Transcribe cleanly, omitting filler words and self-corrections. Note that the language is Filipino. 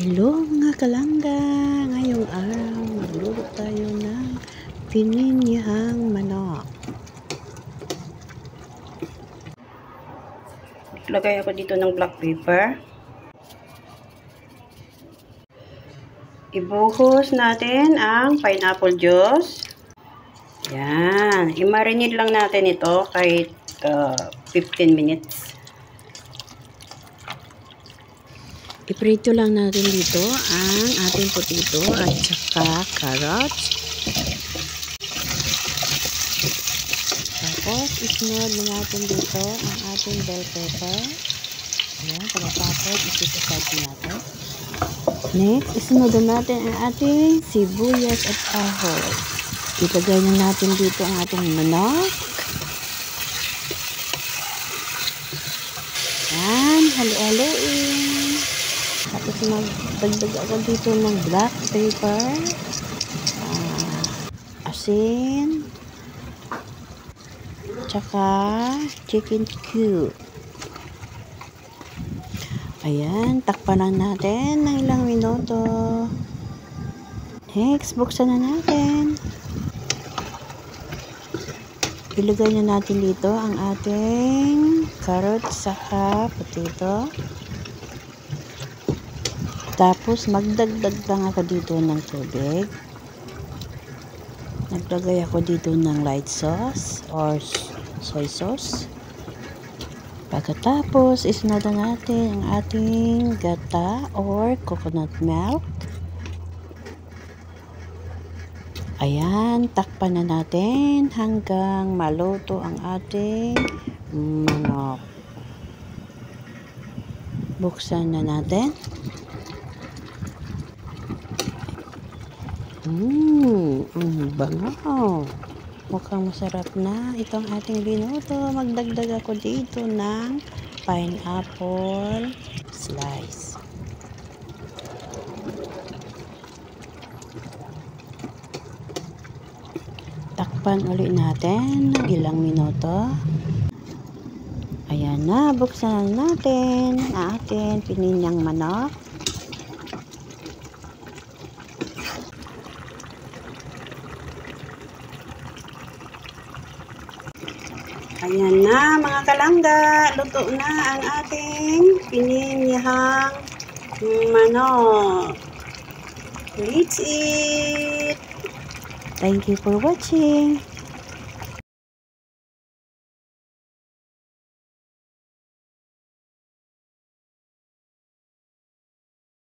Hello mga kalangga! Ngayong araw, magluluto tayo ng pininyahang manok. Lagay ako dito ng black pepper. Ibuhos natin ang pineapple juice. Yan. I-marinate lang natin ito kahit 15 minutes. Iprito lang natin dito ang ating potato at saka carrots. Tapos, isunod na natin dito ang ating bell pepper. Ayan, pagkatapos, isisasad natin. Next, isunod na natin ang ating sibuyas at ahoy. Ilagay na natin dito ang ating manok. Ayan, halo-haloin. Tapos magdagdag ako dito ng black pepper, asin, tsaka chicken cube. Ayan, takpan na natin ng ilang minuto. Next, buksan na natin. Ilagay na natin dito ang ating carrots saka potato. Tapos, magdagdag lang ako dito ng tubig. Naglagay ako dito ng light sauce or soy sauce. Pagkatapos, isunod na natin ang ating gata or coconut milk. Ayan, takpan na natin hanggang maluto ang ating manok. Buksan na natin. Ang bango. Mukhang masarap na itong ating binuto. Magdagdag ako dito ng pineapple slice. Takpan ulit natin ng ilang minuto. Ayan na, buksan natin ang ating pininyang manok. Ayan na mga kalangga, luto na ang ating pininyahang manok. Let's eat! Thank you for watching.